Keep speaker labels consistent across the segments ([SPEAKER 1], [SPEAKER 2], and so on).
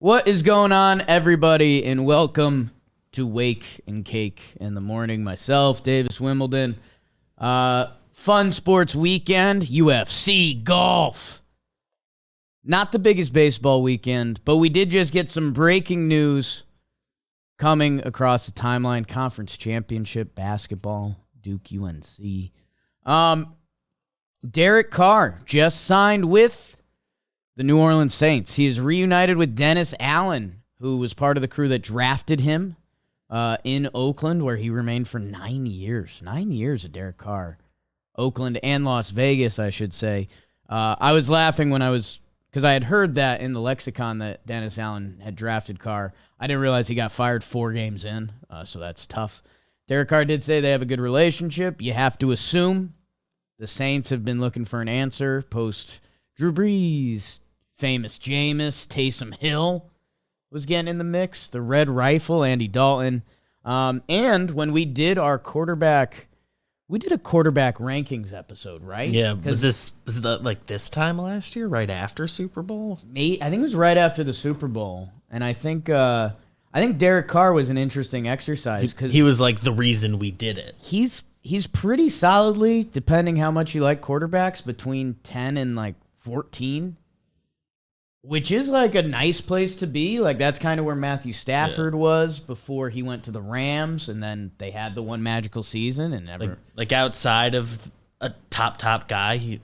[SPEAKER 1] What is going on, everybody, and welcome to Wake and Cake in the Morning. Myself, Davis Wimbledon. Fun sports weekend, UFC, golf. Not the biggest baseball weekend, but we did just get some breaking news coming across the timeline. Conference championship, basketball, Duke UNC. Derek Carr just signed with the New Orleans Saints. He is reunited with Dennis Allen, who was part of the crew that drafted him in Oakland, where he remained for 9 years. 9 years of Derek Carr. Oakland and Las Vegas, I should say. I was laughing because I had heard that in the lexicon that Dennis Allen had drafted Carr. I didn't realize he got fired 4 games in, so that's tough. Derek Carr did say they have a good relationship. You have to assume the Saints have been looking for an answer post Drew Brees, famous Jameis, Taysom Hill was getting in the mix, the Red Rifle, Andy Dalton. And when we did our quarterback rankings episode, right?
[SPEAKER 2] Yeah, was it like this time last year, right after Super Bowl?
[SPEAKER 1] I think it was right after the Super Bowl, and I think Derek Carr was an interesting exercise because
[SPEAKER 2] he was like the reason we did it.
[SPEAKER 1] He's pretty solidly, depending how much you like quarterbacks, between 10 and like 14, which is like a nice place to be. Like that's kind of where Matthew Stafford was before he went to the Rams, and then they had the one magical season and never
[SPEAKER 2] like outside of a top guy. You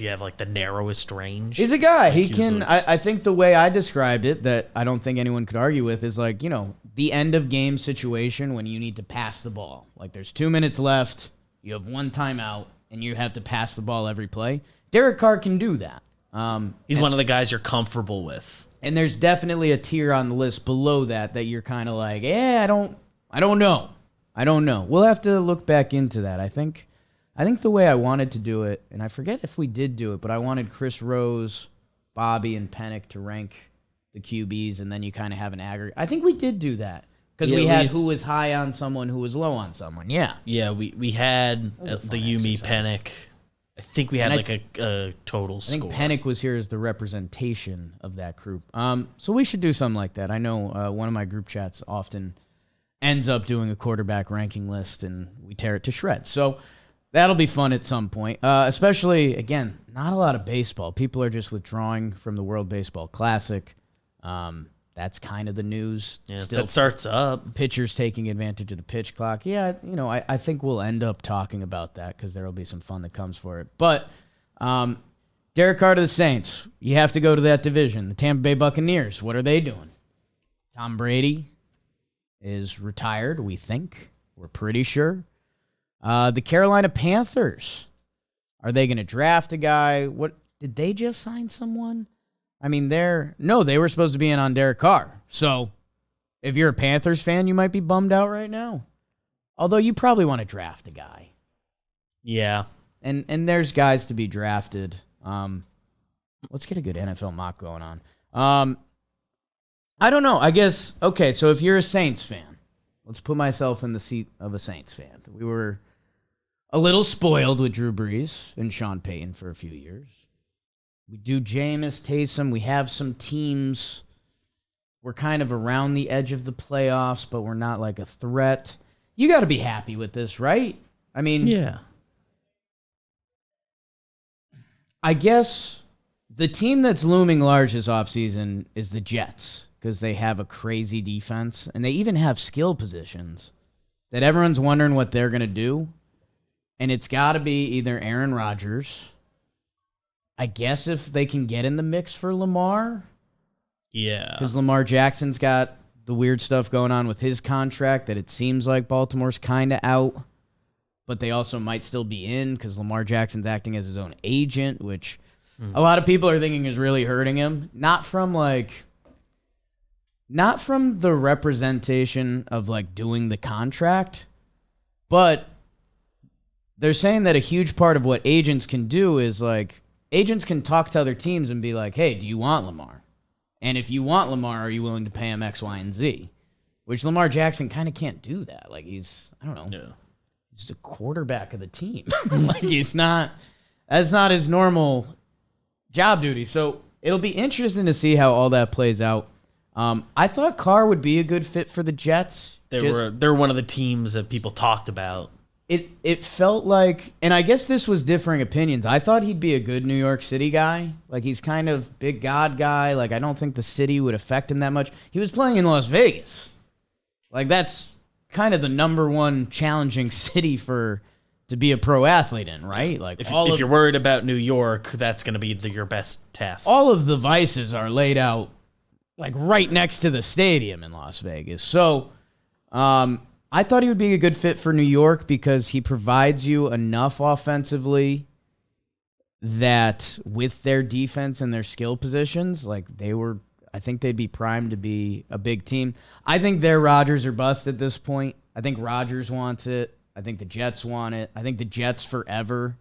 [SPEAKER 2] have like the narrowest range.
[SPEAKER 1] He's a guy. I think the way I described it, that I don't think anyone could argue with, is like, the end of game situation when you need to pass the ball. Like there's 2 minutes left, you have one timeout, and you have to pass the ball every play. Derek Carr can do that.
[SPEAKER 2] He's one of the guys you're comfortable with. And
[SPEAKER 1] there's definitely a tier on the list below that you're kind of like, I don't know. We'll have to look back into that. I think the way I wanted to do it, and I forget if we did do it, but I wanted Chris Rose, Bobby, and Pennick to rank the QBs, and then you kind of have an aggregate. I think we did do that because we had who was high on someone, who was low on someone. Yeah.
[SPEAKER 2] Yeah, we had the Yumi Pennick. I think we had a total score.
[SPEAKER 1] I think Pennick was here as the representation of that group. So we should do something like that. I know one of my group chats often ends up doing a quarterback ranking list, and we tear it to shreds. So that'll be fun at some point, especially, again, not a lot of baseball. People are just withdrawing from the World Baseball Classic. That's kind of the news.
[SPEAKER 2] Yeah, that starts up.
[SPEAKER 1] Pitchers taking advantage of the pitch clock. Yeah, I think we'll end up talking about that because there will be some fun that comes for it. But Derek Carr to the Saints. You have to go to that division. The Tampa Bay Buccaneers, what are they doing? Tom Brady is retired, we think. We're pretty sure. The Carolina Panthers, are they going to draft a guy? What did they just sign someone? I mean, they were supposed to be in on Derek Carr. So if you're a Panthers fan, you might be bummed out right now. Although you probably want to draft a guy.
[SPEAKER 2] Yeah.
[SPEAKER 1] And there's guys to be drafted. Let's get a good NFL mock going on. I don't know. I guess, okay, so if you're a Saints fan, let's put myself in the seat of a Saints fan. We were a little spoiled with Drew Brees and Sean Payton for a few years. We do Jameis, Taysom. We have some teams. We're kind of around the edge of the playoffs, but we're not like a threat. You got to be happy with this, right? I mean,
[SPEAKER 2] yeah.
[SPEAKER 1] I guess the team that's looming large this offseason is the Jets because they have a crazy defense, and they even have skill positions that everyone's wondering what they're going to do. And it's got to be either Aaron Rodgers. I guess if they can get in the mix for Lamar.
[SPEAKER 2] Yeah.
[SPEAKER 1] Because Lamar Jackson's got the weird stuff going on with his contract that it seems like Baltimore's kind of out. But they also might still be in because Lamar Jackson's acting as his own agent, which a lot of people are thinking is really hurting him. Not from the representation of like doing the contract, but they're saying that a huge part of what agents can do is like, agents can talk to other teams and be like, hey, do you want Lamar? And if you want Lamar, are you willing to pay him X, Y, and Z? Which Lamar Jackson kind of can't do that. Like he's the quarterback of the team. Like that's not his normal job duty. So it'll be interesting to see how all that plays out. I thought Carr would be a good fit for the Jets.
[SPEAKER 2] They're one of the teams that people talked about.
[SPEAKER 1] It felt like, and I guess this was differing opinions. I thought he'd be a good New York City guy. Like, he's kind of big God guy. Like, I don't think the city would affect him that much. He was playing in Las Vegas. Like, that's kind of the number one challenging city to be a pro athlete in, right? Like,
[SPEAKER 2] if you're worried about New York, that's going to be your best test.
[SPEAKER 1] All of the vices are laid out like right next to the stadium in Las Vegas. So, I thought he would be a good fit for New York because he provides you enough offensively that with their defense and their skill positions, like I think they'd be primed to be a big team. I think their Rodgers are bust at this point. I think Rodgers wants it. I think the Jets want it. I think the Jets forever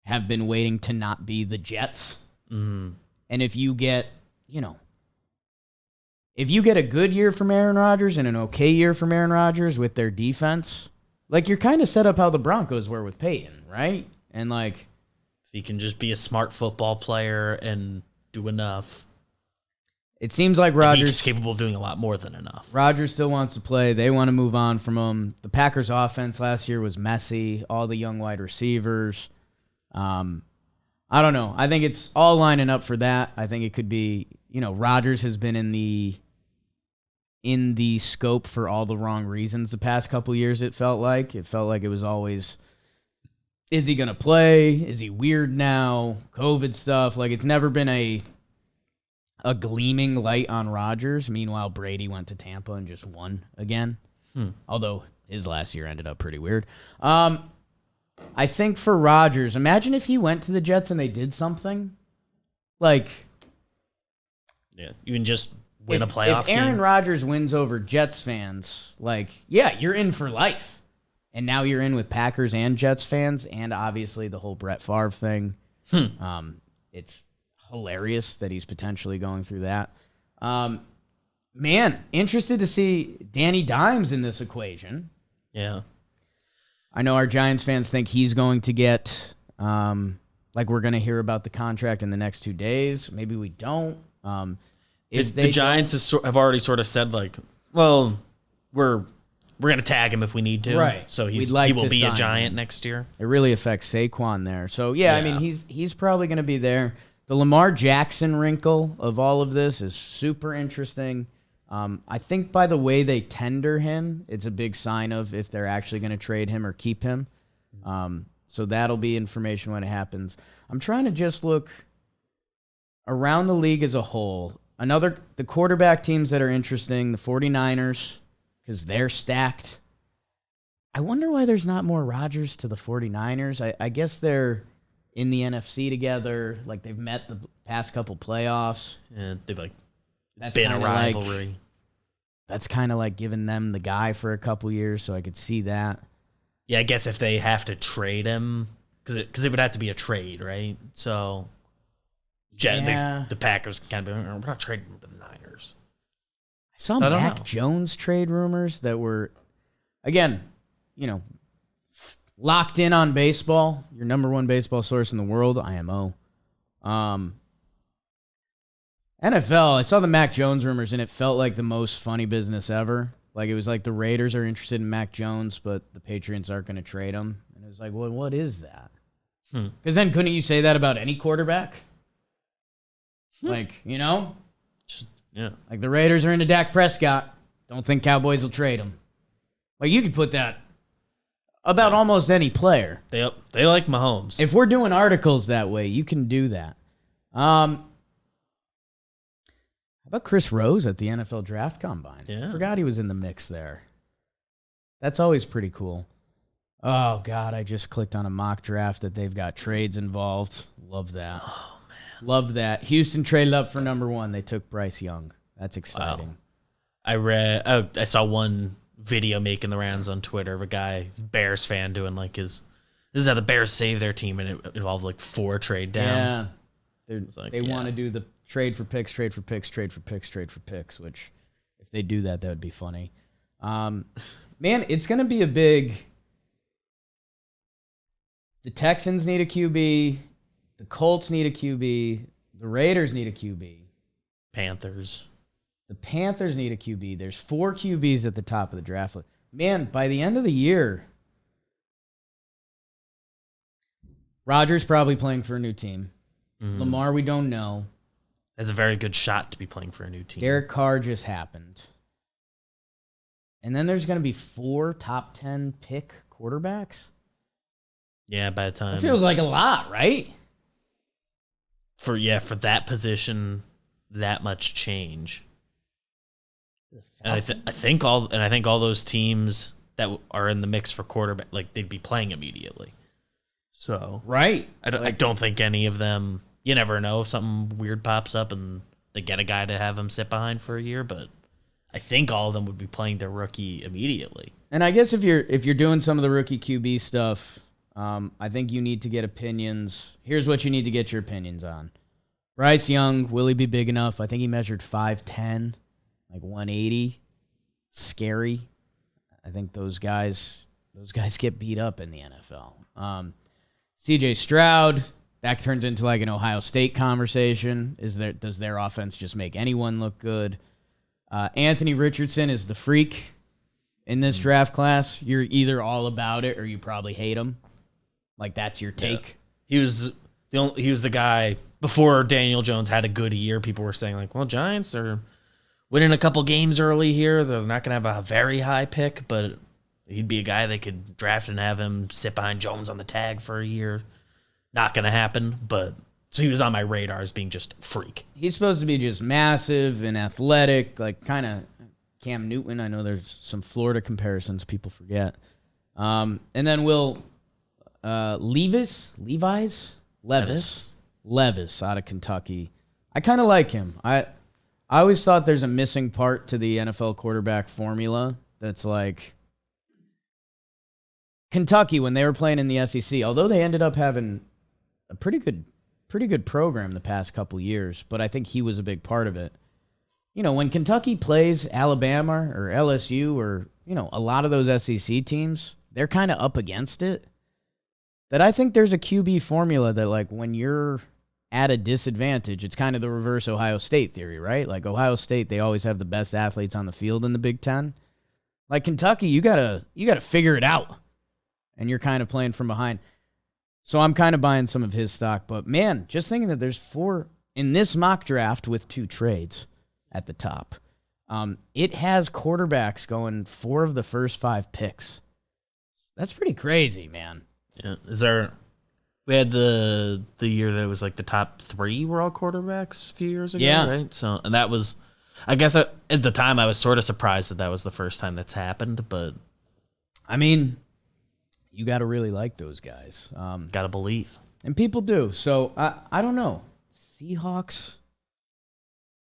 [SPEAKER 1] have been waiting to not be the Jets.
[SPEAKER 2] Mm-hmm.
[SPEAKER 1] And if you get a good year from Aaron Rodgers and an okay year from Aaron Rodgers with their defense, like, you're kind of set up how the Broncos were with Peyton, right? And, like,
[SPEAKER 2] if he can just be a smart football player and do enough.
[SPEAKER 1] It seems like Rodgers
[SPEAKER 2] is capable of doing a lot more than enough.
[SPEAKER 1] Rodgers still wants to play. They want to move on from him. The Packers' offense last year was messy. All the young wide receivers. I don't know. I think it's all lining up for that. I think it could be, Rodgers has been in the scope for all the wrong reasons the past couple years, it felt like. It felt like it was always, is he going to play? Is he weird now? COVID stuff. Like, it's never been a gleaming light on Rodgers. Meanwhile, Brady went to Tampa and just won again. Although his last year ended up pretty weird. I think for Rodgers, imagine if he went to the Jets and they did something. Like,
[SPEAKER 2] yeah, even just win a playoff game.
[SPEAKER 1] If Aaron Rodgers wins over Jets fans, like, yeah, you're in for life. And now you're in with Packers and Jets fans, and obviously the whole Brett Favre thing. It's hilarious that he's potentially going through that. Man, interested to see Danny Dimes in this equation.
[SPEAKER 2] Yeah.
[SPEAKER 1] I know our Giants fans think he's going to get, like, we're going to hear about the contract in the next 2 days. Maybe we don't.
[SPEAKER 2] If the Giants have already sort of said, like, well, we're going to tag him if we need to.
[SPEAKER 1] Right.
[SPEAKER 2] So he will be a Giant next year.
[SPEAKER 1] It really affects Saquon there. So, yeah, I mean, he's probably going to be there. The Lamar Jackson wrinkle of all of this is super interesting. I think by the way they tender him, it's a big sign of if they're actually going to trade him or keep him. So that'll be information when it happens. I'm trying to just look around the league as a whole. The quarterback teams that are interesting, the 49ers, because they're stacked. I wonder why there's not more Rodgers to the 49ers. I guess they're in the NFC together. Like, they've met the past couple playoffs.
[SPEAKER 2] And they've, like, been a rivalry.
[SPEAKER 1] That's kind of like giving them the guy for a couple years, so I could see that.
[SPEAKER 2] Yeah, I guess if they have to trade him, because it would have to be a trade, right? So, the Packers can kind of be, we're not trading him to the Niners.
[SPEAKER 1] I saw Mac Jones trade rumors that were, again, locked in on baseball. Your number one baseball source in the world, IMO. NFL, I saw the Mac Jones rumors, and it felt like the most funny business ever. Like, it was like the Raiders are interested in Mac Jones, but the Patriots aren't going to trade him. And it was like, well, what is that? Because then couldn't you say that about any quarterback? Like,
[SPEAKER 2] Just, yeah.
[SPEAKER 1] Like, the Raiders are into Dak Prescott. Don't think Cowboys will trade him. Like, you could put that about almost any player.
[SPEAKER 2] They like Mahomes.
[SPEAKER 1] If we're doing articles that way, you can do that. How about Chris Rose at the NFL Draft Combine?
[SPEAKER 2] Yeah.
[SPEAKER 1] I forgot he was in the mix there. That's always pretty cool. Oh, God, I just clicked on a mock draft that they've got trades involved. Love that.
[SPEAKER 2] Oh, man.
[SPEAKER 1] Love that. Houston traded up for number 1. They took Bryce Young. That's exciting.
[SPEAKER 2] Wow. I saw one video making the rounds on Twitter of a guy, Bears fan, doing like this is how the Bears save their team, and it involved like 4 trade downs.
[SPEAKER 1] Yeah. They want to do the trade for picks, which if they do that would be funny. Man, it's going to be a big... The Texans need a QB. The Colts need a QB. The Raiders need a QB.
[SPEAKER 2] Panthers.
[SPEAKER 1] The Panthers need a QB. There's 4 QBs at the top of the draft list. Man, by the end of the year, Rodgers probably playing for a new team. Lamar, we don't know.
[SPEAKER 2] Has a very good shot to be playing for a new team.
[SPEAKER 1] Derek Carr just happened. And then there's going to be 4 top 10 pick quarterbacks.
[SPEAKER 2] Yeah, by the time.
[SPEAKER 1] It feels like a lot, right?
[SPEAKER 2] For that position, that much change. And I think all those teams that are in the mix for quarterback, like they'd be playing immediately. So
[SPEAKER 1] right,
[SPEAKER 2] I don't think any of them. You never know if something weird pops up and they get a guy to have him sit behind for a year, but I think all of them would be playing their rookie immediately.
[SPEAKER 1] And I guess if you're doing some of the rookie QB stuff, I think you need to get opinions. Here's what you need to get your opinions on. Bryce Young, will he be big enough? I think he measured 5'10", like 180. Scary. I think those guys get beat up in the NFL. CJ Stroud, that turns into like an Ohio State conversation. Does their offense just make anyone look good? Anthony Richardson is the freak in this draft class. You're either all about it or you probably hate him. Like that's your take.
[SPEAKER 2] Yeah. He was the guy before Daniel Jones had a good year. People were saying like, well, Giants are winning a couple games early here. They're not going to have a very high pick, but he'd be a guy they could draft and have him sit behind Jones on the tag for a year. Not going to happen, but so he was on my radar as being just freak.
[SPEAKER 1] He's supposed to be just massive and athletic, like kind of Cam Newton. I know there's some Florida comparisons people forget. And then Levis out of Kentucky. I kind of like him. I always thought there's a missing part to the NFL quarterback formula that's like Kentucky when they were playing in the SEC, although they ended up having a pretty good program the past couple years, but I think he was a big part of it. You know, when Kentucky plays Alabama or LSU or, a lot of those SEC teams, they're kind of up against it. That I think there's a QB formula that, like, when you're at a disadvantage, it's kind of the reverse Ohio State theory, right? Like, Ohio State, they always have the best athletes on the field in the Big Ten. Like, Kentucky, you gotta figure it out. And you're kind of playing from behind. So I'm kind of buying some of his stock. But, man, just thinking that there's 4 in this mock draft with 2 trades at the top. It has quarterbacks going 4 of the first 5 picks. That's pretty crazy, man.
[SPEAKER 2] Yeah. We had the year that was like the top 3 were all quarterbacks a few years ago, right? So, and that was, I guess at the time I was sort of surprised that was the first time that's happened, but
[SPEAKER 1] I mean, you got to really like those guys.
[SPEAKER 2] Got to believe.
[SPEAKER 1] And people do. So, I don't know. Seahawks,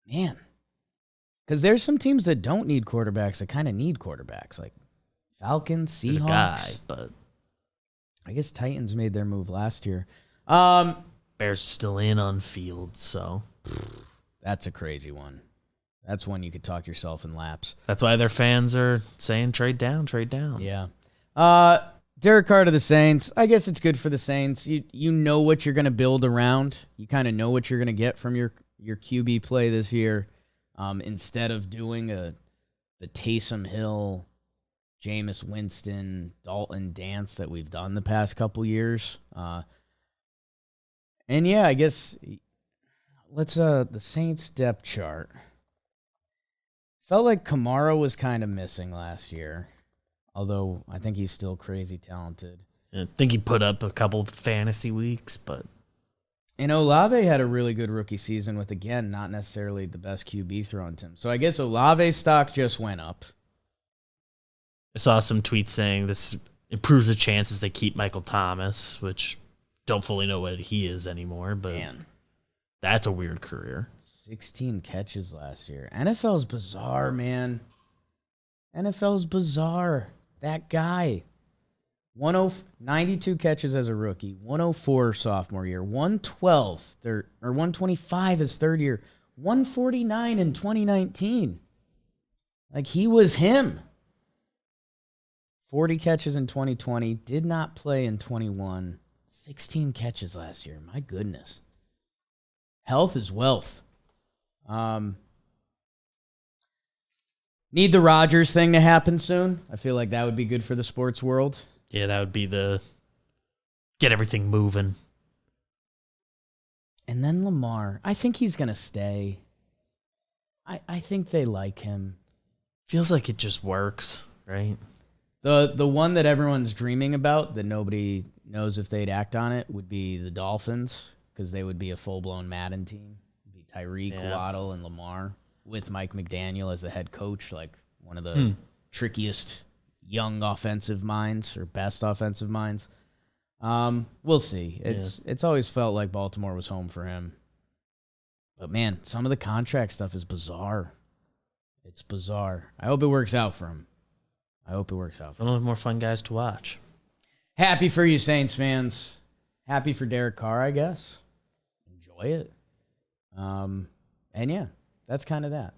[SPEAKER 1] man. Because there's some teams that don't need quarterbacks that kind of need quarterbacks. Like Falcons, Seahawks.
[SPEAKER 2] There's a guy, but
[SPEAKER 1] I guess Titans made their move last year.
[SPEAKER 2] Bears still in on Fields, so.
[SPEAKER 1] That's a crazy one. That's one you could talk yourself in laps.
[SPEAKER 2] That's why their fans are saying trade down, trade down.
[SPEAKER 1] Yeah. Derek Carr to the Saints. I guess it's good for the Saints. You know what you're going to build around. You kind of know what you're going to get from your QB play this year. Instead of doing the Taysom Hill, Jameis Winston, Dalton dance that we've done the past couple years. And yeah, I guess let's the Saints depth chart. Felt like Kamara was kind of missing last year. Although I think he's still crazy talented.
[SPEAKER 2] I think he put up a couple fantasy weeks, but.
[SPEAKER 1] And Olave had a really good rookie season with, again, not necessarily the best QB thrown to him. So I guess Olave's stock just went up.
[SPEAKER 2] I saw some tweets saying this improves the chances they keep Michael Thomas, which don't fully know what he is anymore, but man, that's a weird career.
[SPEAKER 1] 16 catches last year. NFL's bizarre, man. NFL's bizarre. That guy. 92 catches as a rookie, 104 sophomore year, 125 his third year, 149 in 2019. Like, he was him. 40 catches in 2020, did not play in 21. 16 catches last year. My goodness. Health is wealth. Need the Rodgers thing to happen soon. I feel like that would be good for the sports world.
[SPEAKER 2] Yeah, that would be get everything moving.
[SPEAKER 1] And then Lamar. I think he's going to stay. I think they like him.
[SPEAKER 2] Feels like it just works, right?
[SPEAKER 1] The one that everyone's dreaming about that nobody knows if they'd act on it would be the Dolphins, because they would be a full-blown Madden team. It'd be Tyreek, Waddle, and Lamar with Mike McDaniel as the head coach, like one of the trickiest young offensive minds or best offensive minds. We'll see. It's always felt like Baltimore was home for him. But, man, some of the contract stuff is bizarre. It's bizarre. I hope it works out for him.
[SPEAKER 2] One of the more fun guys to watch.
[SPEAKER 1] Happy for you, Saints fans. Happy for Derek Carr, I guess. Enjoy it. And, yeah, that's kind of that.